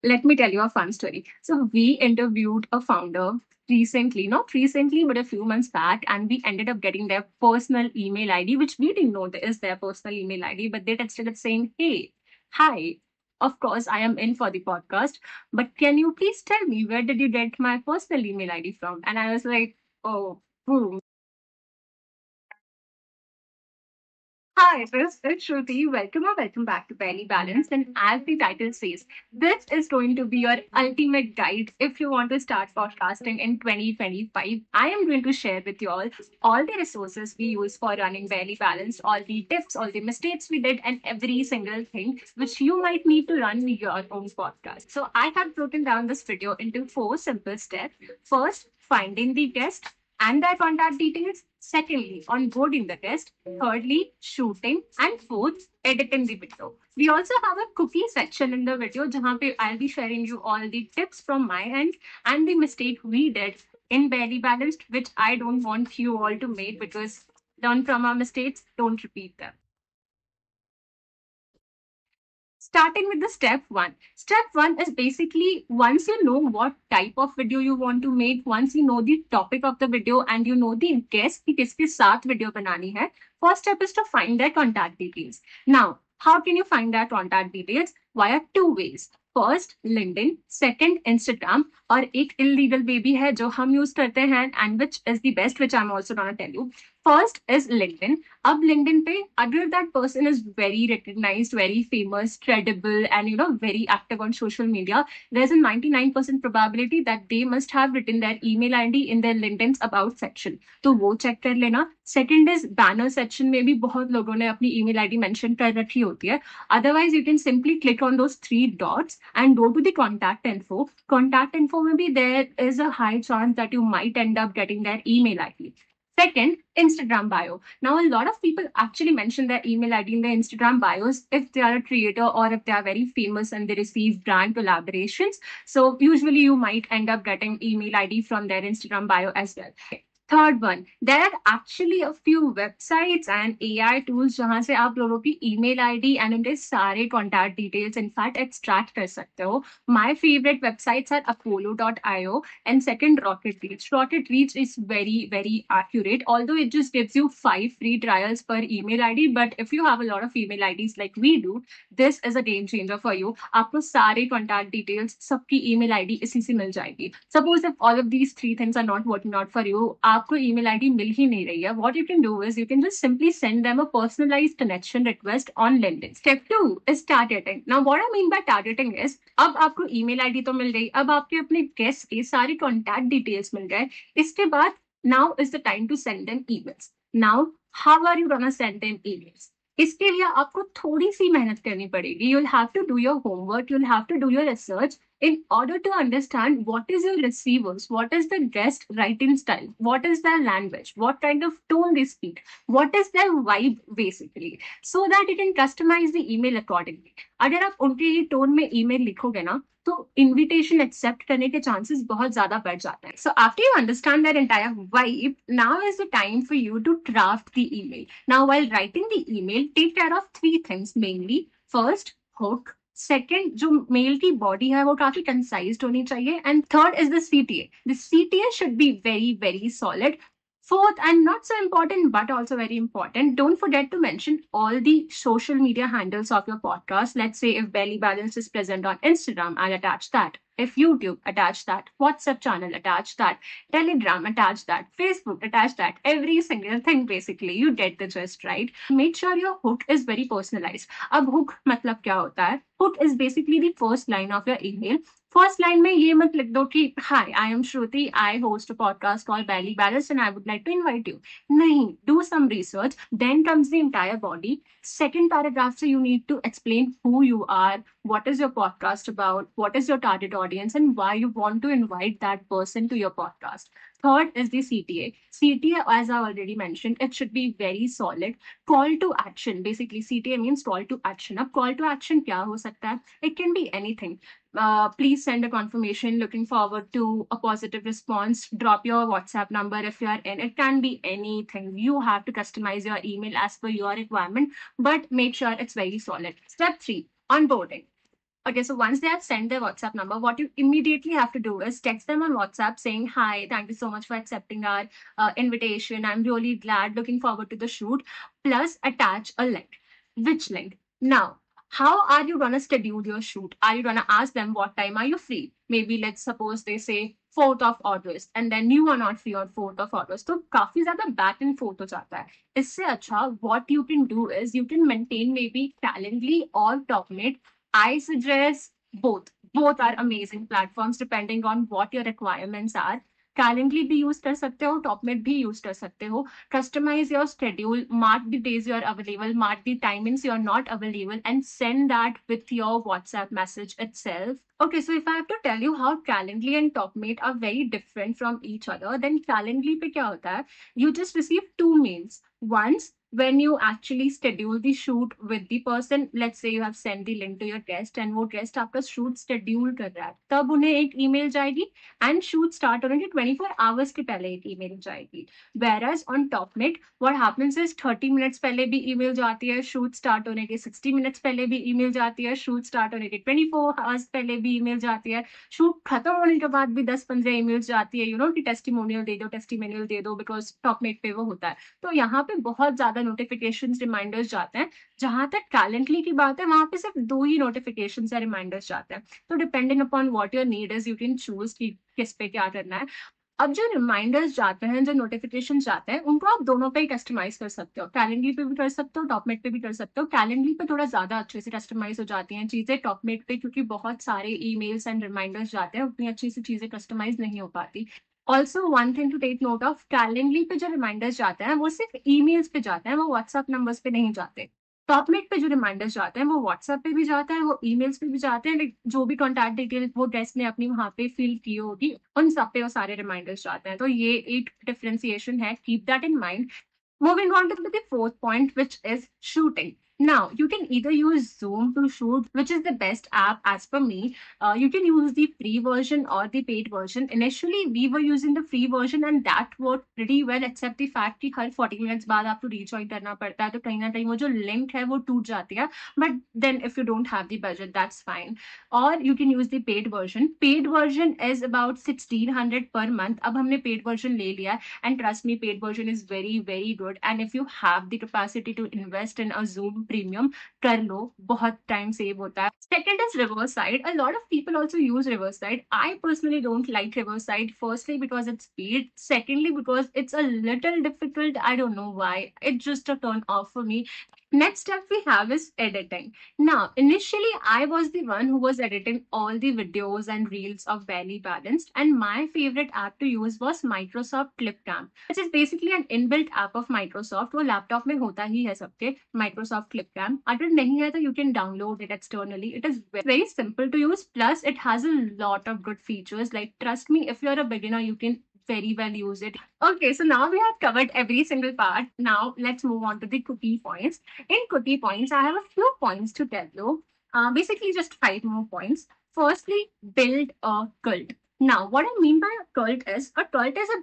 let me tell you a fun story. So we interviewed a founder recently, not recently, but a few months back, and we ended up getting their personal email ID, which we didn't know is their personal email ID, but they texted us saying, "Hey, hi. Of course, I am in for the podcast, but can you please tell me where did you get my personal email ID from?" And I was like, "Oh, boom. Hi, this is Shruti. Welcome or welcome back to Barely Balanced. And as the title says, this is going to be your ultimate guide if you want to start podcasting in 2025. I am going to share with you all the resources we use for running Barely Balanced, all the tips, all the mistakes we did, and every single thing which you might need to run your own podcast. So I have broken down this video into 4 simple steps. First, finding the guest and their contact details. Secondly, onboarding the guest. Thirdly, shooting. And fourth, editing the video. We also have a cookie section in the video jahan pe I'll be sharing you all the tips from my end and the mistake we did in Barely Balanced, which I don't want you all to make because learn from our mistakes, don't repeat them. Starting with the step one. Step one is basically once you know what type of video you want to make, once you know the topic of the video and you know the guest ki kiske saath video banani hai, first step is to find their contact details. Now, how can you find their contact details? Via two ways. First LinkedIn, second Instagram और एक illegal वे भी है जो हम use करते हैं and which is the best which I am also gonna tell you. First is LinkedIn. अब LinkedIn पे अगर that person is very recognised, very famous, credible and very active on social media, there is a 99% probability that they must have written their email ID in their LinkedIn's about section. तो वो check कर लेना. Second is banner section में भी बहुत लोगों ने अपनी ईमेल आईडी मेंशन कर रखी होती है. Otherwise, you can simply click on those 3 dots and go to the contact info. Contact info maybe there is a high chance that you might end up getting their email ID. Second, Instagram bio. Now, a lot of people actually mention their email ID in their Instagram bios if they are a creator or if they are very famous and they receive brand collaborations. So, usually you might end up getting email ID from their Instagram bio as well. Third one, there are actually a few websites and AI tools जहां से आप लोगों की email ID and उनके सारे contact details in fact extract कर सकते हो. My favourite websites are apollo.io and second rocket reach. Rocket reach is very accurate, although it just gives you 5 free trials per email id, but if you have a lot of email ids like we do, this is a game changer for you. आपको सारे contact details सबकी email ID इसी से मिल जाएगी. Suppose if all of these 3 things are not working out for you, आपको email ID मिल ही नहीं रही है, what you can do is you can just simply send them a personalised connection request on LinkedIn. Step 2 is targeting. Now what I mean by targeting is, अब आपको email ID तो मिल गई, अब आपके अपने गेस्ट के सारे कॉन्टैक्ट डिटेल्स मिल गए. इसके बाद now is the time to send them emails. Now how are you gonna send them emails? इसके लिए आपको थोड़ी सी मेहनत करनी पड़ेगी. You will have to do your homework, you will have to do your research in order to understand what is your receivers, what is the guest writing style, what is their language, what kind of tone they speak, what is their vibe basically, so that you can customize the email accordingly. अगर आप उनके ही tone में email लिखोगे ना तो invitation accept करने के chances बहुत ज्यादा बढ़ जाते हैं. So after you understand that entire vibe, now is the time for you to draft the email. Now while writing the email, take care of 3 things मेनली. First, hook. सेकेंड, जो mail की body है वो काफी concised होनी चाहिए. And third is the CTA. The CTA should be very solid. Fourth, and not so important, but also very important, don't forget to mention all the social media handles of your podcast. Let's say if Belly Balance is present on Instagram, I'll attach that. If YouTube, attach that. WhatsApp channel, attach that. Telegram, attach that. Facebook, attach that. Every single thing, basically. You get the gist, right? Make sure your hook is very personalized. Ab hook matlab kya hota hai? Hook is basically the first line of your email. First line में ये मत लिख दो कि hi, I am Shruti, I host a podcast called Belly Balance and I would like to invite you. नहीं, do some research, then comes the entire body. Second paragraph से you need to explain who you are, what is your podcast about, what is your target audience, and why you want to invite that person to your podcast. Third is the CTA. CTA, as I already mentioned, it should be very solid. Call to action. Basically, CTA means call to action. Ab call to action kya ho sakta hai? It can be anything. Please send a confirmation. Looking forward to a positive response. Drop your WhatsApp number if you are in. It can be anything. You have to customize your email as per your requirement, but make sure it's very solid. Step 3, onboarding. Okay, so once they have sent their WhatsApp number, what you immediately have to do is text them on WhatsApp saying, "Hi, thank you so much for accepting our invitation. I'm really glad, looking forward to the shoot." Plus, attach a link. Which link? Now, how are you going to schedule your shoot? Are you going to ask them what time are you free? Maybe let's suppose they say 4th of August and then you are not free on 4th of August. तो काफी ज्यादा back and forth हो जाता है. इससे अच्छा what you can do is you can maintain maybe Calendly or Talkmate. I suggest both. Both are amazing platforms depending on what your requirements are. Calendly भी use कर सकते हो, Talkmate भी use कर सकते हो. Customize your schedule, mark the days you're available, mark the timings you're not available, and send that with your WhatsApp message itself. Okay, so if I have to tell you how Calendly and Talkmate are very different from each other, then Calendly पे क्या होता है? You just receive two mails. Once when you actually schedule the shoot with the person, let's say you have sent the link to your guest and वो guest आपका shoot schedule कर रहा है, तब उन्हें एक email जाएगी and shoot start होने के 24 hours के पहले एक email जाएगी. Whereas on Talkmate, what happens is 30 minutes पहले भी email जाती है, shoot start होने के 60 minutes पहले भी email जाती है, shoot start होने के 24 hours पहले भी email जाती है, shoot खत्म होने के बाद भी 10-15 emails जाती है, you know, कि testimonial दे दो because Talkmate पे वो होता है. तो यहाँ पे बहुत ज्यादा नोटिफिकेशंस रिमाइंडर्स जाते हैं. जहां तक कैलेंडली की बात है, वहां पे सिर्फ 2 ही नोटिफिकेशंस या रिमाइंडर्स जाते हैं. तो depending upon what your need is, you can choose कि किस पे क्या करना है. अब जो रिमाइंडर्स जाते हैं, जो नोटिफिकेशन जाते हैं, उनको आप दोनों पे ही कस्टमाइज कर सकते हो. कैलेंडली पे भी कर सकते हो, टॉपमेट पे भी कर सकते हो. कैलेंडली पे थोड़ा ज्यादा अच्छे से कस्टमाइज हो जाती हैं चीजें. टॉपमेट पे क्योंकि बहुत सारे ईमेल्स एंड रिमाइंडर्स जाते हैं, उतनी अच्छी सी चीजें कस्टमाइज नहीं हो पाती. Also one thing to take note of, Calendly पे जो रिमाइंडर्स जाते हैं वो सिर्फ ईमेल्स पे जाते हैं, वो व्हाट्सएप नंबर्स पे नहीं जाते. टॉपमेट पे जो रिमाइंडर्स जाते हैं वो व्हाट्सएप पे भी जाता है, वो ईमेल्स पे भी जाते हैं. जो भी कॉन्टैक्ट डिटेल वो गेस्ट ने अपनी वहां पे फिल की होगी, उन सब पे वो सारे रिमाइंडर्स जाते हैं. तो ये एक डिफरेंशिएशन है, keep that in mind. Moving on to the fourth point, which is shooting. Now, you can either use Zoom to shoot, which is the best app as per me. You can use the free version or the paid version. Initially, we were using the free version and that worked pretty well, except the fact कि हर 40 minutes बाद आपको rejoin करना पड़ता है, तो कहीं ना कहीं वो जो link है वो टूट जाती है. But then if you don't have the budget, that's fine. Or you can use the paid version. Paid version is about 1600 per month. अब हमने paid version ले लिया है, and trust me, paid version is very, very good. And if you have the capacity to invest in a Zoom Premium, कर लो, बहुत time save होता है. Second is Riverside. A lot of people also use Riverside. I personally don't like Riverside. Firstly, because it's paid. Secondly, because it's a little difficult. I don't know why. It's just a turn off for me. Next step we have is editing. Now, initially, I was the one who was editing all the videos and reels of Barely Balanced, and my favorite app to use was Microsoft Clipcam, which is basically an inbuilt app of Microsoft. वो laptop में होता ही है सबके, Microsoft Clipcam. अगर नहीं है तो you can download it externally. It is very simple to use. Plus, it has a lot of good features. Like, trust me, if you're a beginner, you can very well use it. Okay, so now we have covered every single part. Now let's move on to the cookie points. In cookie points, I have a few points to tell you. Basically, just 5 more points. Firstly, build a cult. Now, what I mean by a cult is a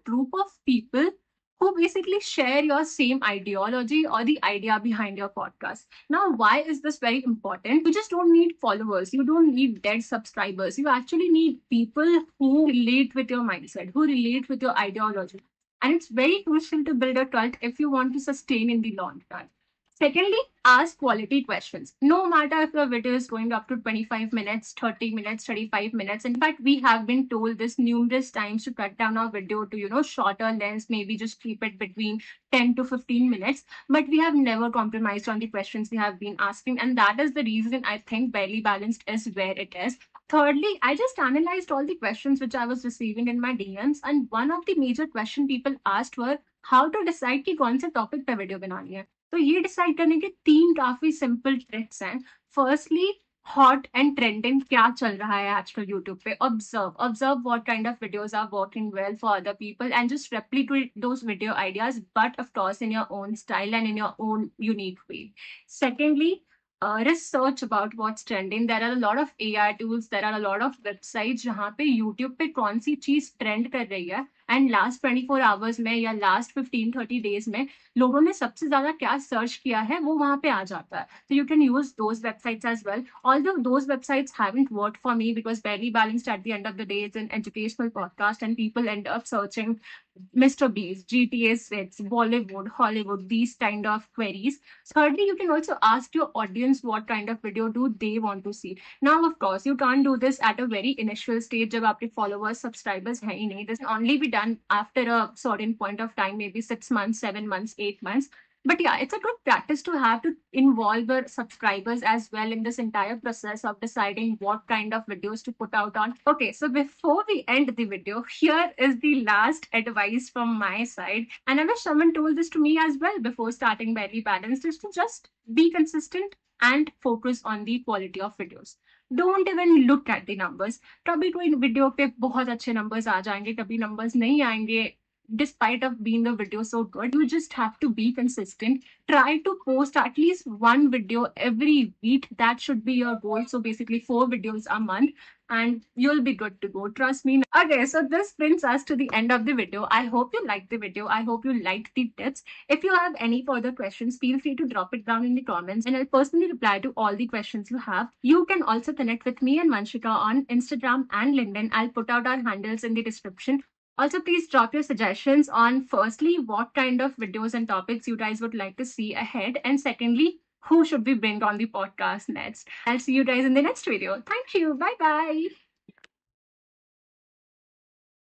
group of people who basically share your same ideology or the idea behind your podcast. Now, why is this very important? You just don't need followers. You don't need dead subscribers. You actually need people who relate with your mindset, who relate with your ideology. And it's very crucial to build a cult if you want to sustain in the long run. Secondly, ask quality questions. No matter if your video is going up to 25 minutes, 30 minutes, 35 minutes. In fact, we have been told this numerous times to cut down our video to, shorter lengths, maybe just keep it between 10 to 15 minutes. But we have never compromised on the questions we have been asking. And that is the reason I think Barely Balanced is where it is. Thirdly, I just analyzed all the questions which I was receiving in my DMs. And one of the major question people asked were how to decide कि कौन से topic पे video बनानी है. तो ये decide करने के 3 काफी सिंपल ट्रिक्स हैं. फर्स्टली, हॉट एंड ट्रेंडिंग क्या चल रहा है आजकल यूट्यूब पे. Observe what kind of videos are working well for other people and just replicate those video ideas, but of course in your own style and in your own unique way. Secondly, research about what's trending. There are a lot of AI tools, there are a lot of websites जहाँ पे YouTube पे कौन सी चीज trend कर रही है and last 24 hours में या लास्ट 15-30 डेज में लोगों ने सबसे ज्यादा क्या सर्च किया है वो वहां पे आ जाता है. So you can use those websites as well. Although those websites haven't worked for me because Barely Balanced at the end of the day is an educational podcast and people end up searching Mr. Beast, GTA 6, Bollywood, Hollywood, these kind of queries. Thirdly, you can also ask your audience what kind of video do they want to see. Now, of course, you can't do this at a very initial stage जब आपके followers, subscribers हैं ही नहीं. This can only be done after a certain point of time, maybe 6 months, 7 months, 8 months. But yeah, it's a good practice to have to involve your subscribers as well in this entire process of deciding what kind of videos to put out on. Okay, so before we end the video, here is the last advice from my side. And I wish someone told this to me as well before starting Barely Balanced, is to just be consistent and focus on the quality of videos. Don't even look at the numbers. कभी कोई video पे बहुत अच्छे numbers आ जाएंगे, कभी numbers नहीं आएंगे. Despite of being the video so good, you just have to be consistent. Try to post at least one video every week. That should be your goal. So basically 4 videos a month and you'll be good to go. Trust me. Okay, so this brings us to the end of the video. I hope you liked the video. I hope you liked the tips. If you have any further questions, feel free to drop it down in the comments and I'll personally reply to all the questions you have. You can also connect with me and Vanshika on Instagram and LinkedIn. I'll put out our handles in the description. Also, please drop your suggestions on firstly, what kind of videos and topics you guys would like to see ahead. And secondly, who should we bring on the podcast next? I'll see you guys in the next video. Thank you. Bye bye.